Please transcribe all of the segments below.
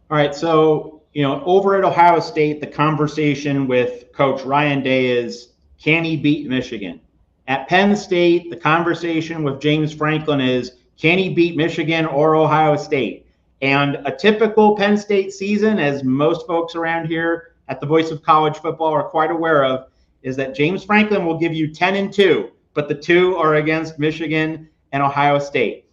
All right, so over at Ohio State, the conversation with Coach Ryan Day is, can he beat Michigan? At Penn State, the conversation with James Franklin is, can he beat Michigan or Ohio State? And a typical Penn State season, as most folks around here at the Voice of College Football are quite aware of, is that James Franklin will give you 10-2, but the two are against Michigan and Ohio State.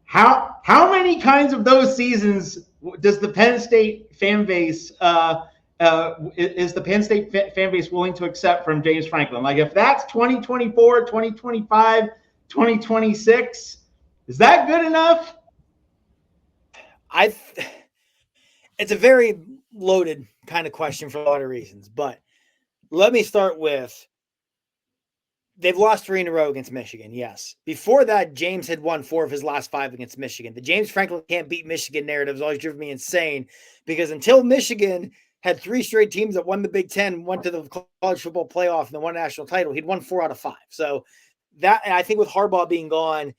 How many kinds of those seasons does the Penn State fan base is the Penn State fan base willing to accept from James Franklin? Like if that's 2024, 2025, 2026, is that good enough? I it's a very loaded kind of question for a lot of reasons, but let me start with they've lost 3 in a row against Michigan. Yes. Before that, James had won 4 of his last 5 against Michigan. The James Franklin can't beat Michigan narrative has always driven me insane because until Michigan had 3 straight teams that won the Big Ten, went to the college football playoff, and then won a national title, he'd won 4 out of 5. So that, and I think with Harbaugh being gone,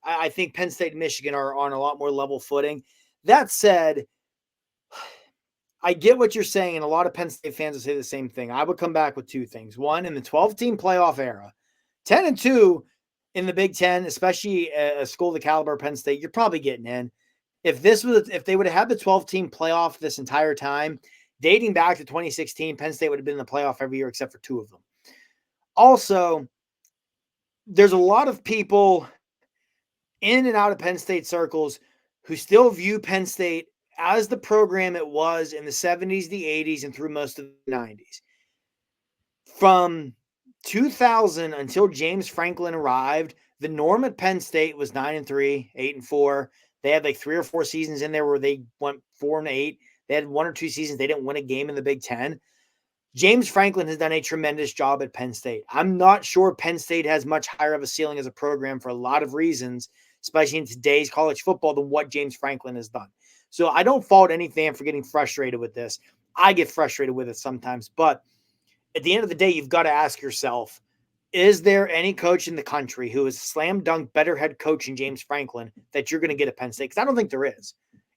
I think Penn State and Michigan are on a lot more level footing. That said, I get what you're saying, and a lot of Penn State fans will say the same thing. I would come back with 2 things. One, in the 12-team playoff era, 10-2 in the Big Ten, especially a school the caliber of Penn State, you're probably getting in. If they would have had the 12-team playoff this entire time, dating back to 2016, Penn State would have been in the playoff every year except for 2 of them. Also, there's a lot of people in and out of Penn State circles who still view Penn State as the program it was in the 70s, the 80s, and through most of the 90s. From 2000 until James Franklin arrived, the norm at Penn State was 9-3, 8-4. They had like 3 or 4 seasons in there where they went 4-8. They had 1 or 2 seasons they didn't win a game in the Big Ten. James Franklin has done a tremendous job at Penn State. I'm not sure Penn State has much higher of a ceiling as a program for a lot of reasons, especially in today's college football, than what James Franklin has done. So I don't fault any fan for getting frustrated with this. I get frustrated with it sometimes, but at the end of the day, you've got to ask yourself, is there any coach in the country who is a slam dunk better head coach than James Franklin that you're going to get at Penn State? Because I don't think there is.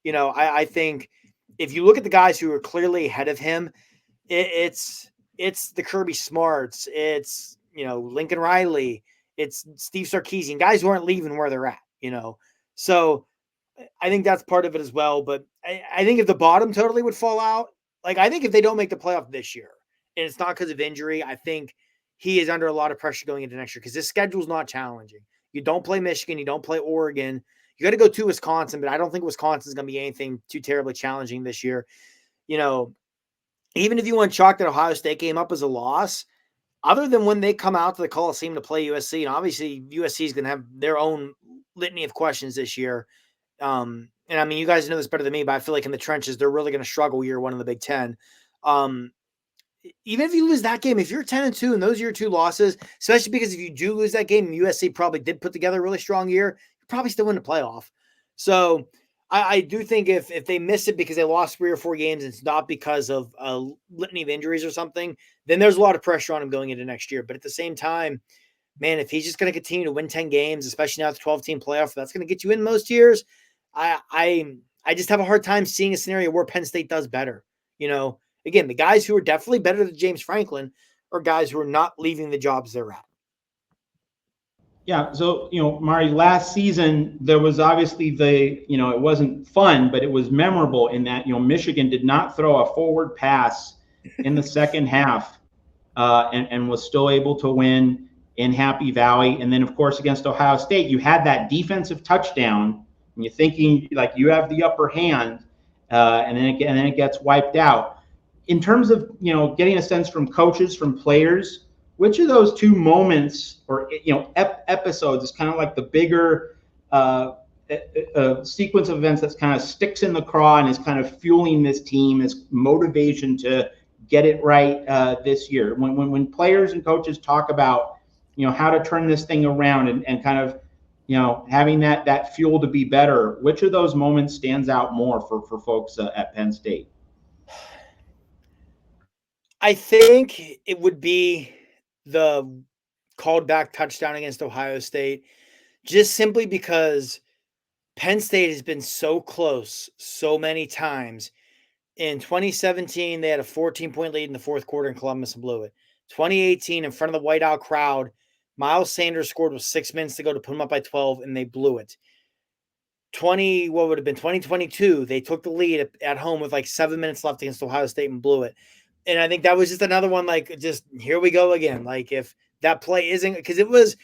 I think if you look at the guys who are clearly ahead of him, it's the Kirby Smarts, it's Lincoln Riley, it's Steve Sarkisian, guys who aren't leaving where they're at. So I think that's part of it as well. But I think if the bottom totally would fall out, like I think if they don't make the playoff this year, and it's not because of injury, I think he is under a lot of pressure going into next year because this schedule is not challenging. You don't play Michigan, you don't play Oregon. You got to go to Wisconsin, but I don't think Wisconsin is going to be anything too terribly challenging this year. Even if you want to chalk that Ohio State game up as a loss, other than when they come out to the Coliseum to play USC, and obviously USC is going to have their own litany of questions this year. And I mean, you guys know this better than me, but I feel like in the trenches, they're really going to struggle year 1 in the Big Ten. Even if you lose that game, if you're 10-2 and those are your 2 losses, especially because if you do lose that game, USC probably did put together a really strong year, you probably still win the playoff. So I do think if they miss it because they lost 3 or 4 games, and it's not because of a litany of injuries or something, then there's a lot of pressure on him going into next year. But at the same time, man, if he's just going to continue to win 10 games, especially now it's 12-team playoff, that's going to get you in most years. I just have a hard time seeing a scenario where Penn State does better. Again, the guys who are definitely better than James Franklin are guys who are not leaving the jobs they're at. Yeah, so Mari, last season there was obviously it wasn't fun, but it was memorable in that Michigan did not throw a forward pass in the second half, and was still able to win in Happy Valley. And then of course against Ohio State, you had that defensive touchdown, and you're thinking like you have the upper hand, and then it gets wiped out. In terms of getting a sense from coaches, from players, which of those 2 moments or episodes is kind of like the bigger sequence of events that's kind of sticks in the craw and is kind of fueling this team as motivation to get it right this year? When players and coaches talk about how to turn this thing around and kind of having that fuel to be better, which of those moments stands out more for folks at Penn State? I think it would be the called back touchdown against Ohio State, just simply because Penn State has been so close so many times. In 2017, they had a 14-point lead in the fourth quarter in Columbus and blew it. 2018, in front of the whiteout crowd, Miles Sanders scored with 6 minutes to go to put them up by 12, and they blew it. 2022, they took the lead at home with like 7 minutes left against Ohio State and blew it. And I think that was just another one, like, just here we go again. Like, if that play isn't, because it was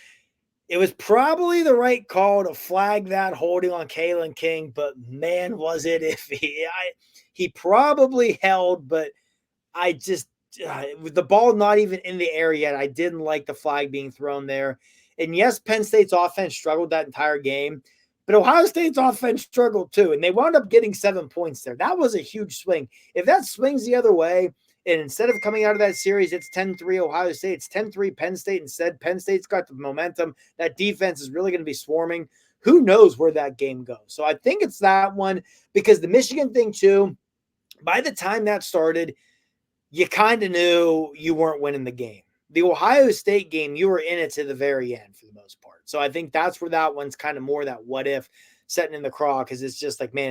probably the right call to flag that holding on Kalen King, but man, was it iffy. He probably held, but I just with the ball not even in the air yet, I didn't like the flag being thrown there. And yes, Penn State's offense struggled that entire game, but Ohio State's offense struggled too, and they wound up getting 7 points there. That was a huge swing. If that swings the other way, and instead of coming out of that series, it's 10-3 Ohio State, it's 10-3 Penn State. Instead, Penn State's got the momentum. That defense is really going to be swarming. Who knows where that game goes? So I think it's that one, because the Michigan thing too, by the time that started, you kind of knew you weren't winning the game. The Ohio State game, you were in it to the very end for the most part. So I think that's where that one's kind of more that what if setting in the craw, because it's just like, man,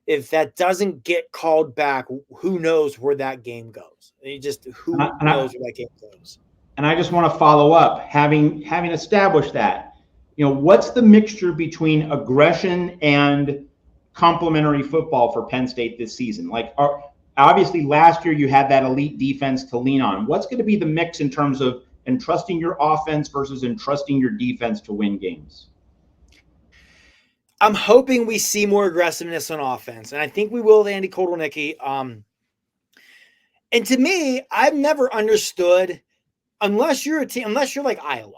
if that doesn't get called back, who knows where that game goes? Who knows where that game goes? And I just want to follow up, having established that, what's the mixture between aggression and complementary football for Penn State this season? Like, obviously last year you had that elite defense to lean on. What's going to be the mix in terms of entrusting your offense versus entrusting your defense to win games? I'm hoping we see more aggressiveness on offense, and I think we will with Andy Kotelnicki. And to me, I've never understood, unless you're like Iowa,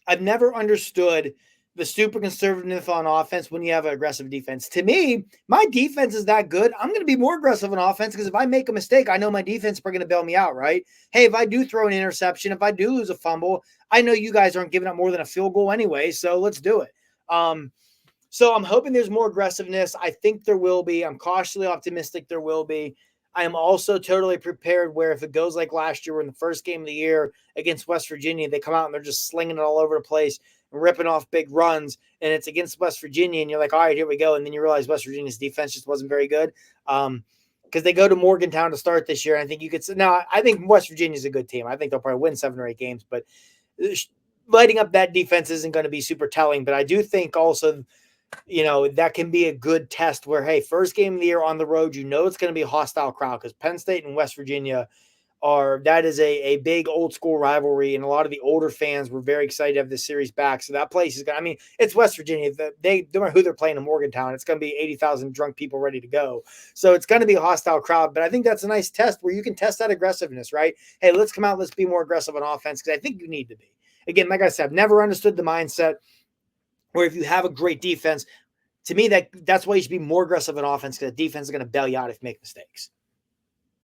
I've never understood the super conservativeness on offense when you have an aggressive defense. To me, my defense is that good. I'm going to be more aggressive on offense, because if I make a mistake, I know my defense is going to bail me out, right? Hey, if I do throw an interception, if I do lose a fumble, I know you guys aren't giving up more than a field goal anyway, so let's do it. So I'm hoping there's more aggressiveness. I think there will be. I'm cautiously optimistic there will be. I am also totally prepared where if it goes like last year, in the first game of the year against West Virginia, they come out and they're just slinging it all over the place and ripping off big runs, and it's against West Virginia, and you're like, all right, here we go. And then you realize West Virginia's defense just wasn't very good, because they go to Morgantown to start this year. And I think you could say, no, I think West Virginia's a good team. I think they'll probably win 7 or 8 games, but lighting up that defense isn't going to be super telling. But I do think also, that can be a good test where, hey, first game of the year on the road, it's going to be a hostile crowd, because Penn State and West Virginia that is a big old school rivalry. And a lot of the older fans were very excited to have this series back. So that place is going to, it's West Virginia. They don't know who they're playing in Morgantown. It's going to be 80,000 drunk people ready to go. So it's going to be a hostile crowd, but I think that's a nice test where you can test that aggressiveness, right? Hey, let's come out. Let's be more aggressive on offense, because I think you need to be. Again, like I said, I've never understood the mindset where if you have a great defense, to me, that's why you should be more aggressive on offense, because the defense is going to bail you out if you make mistakes.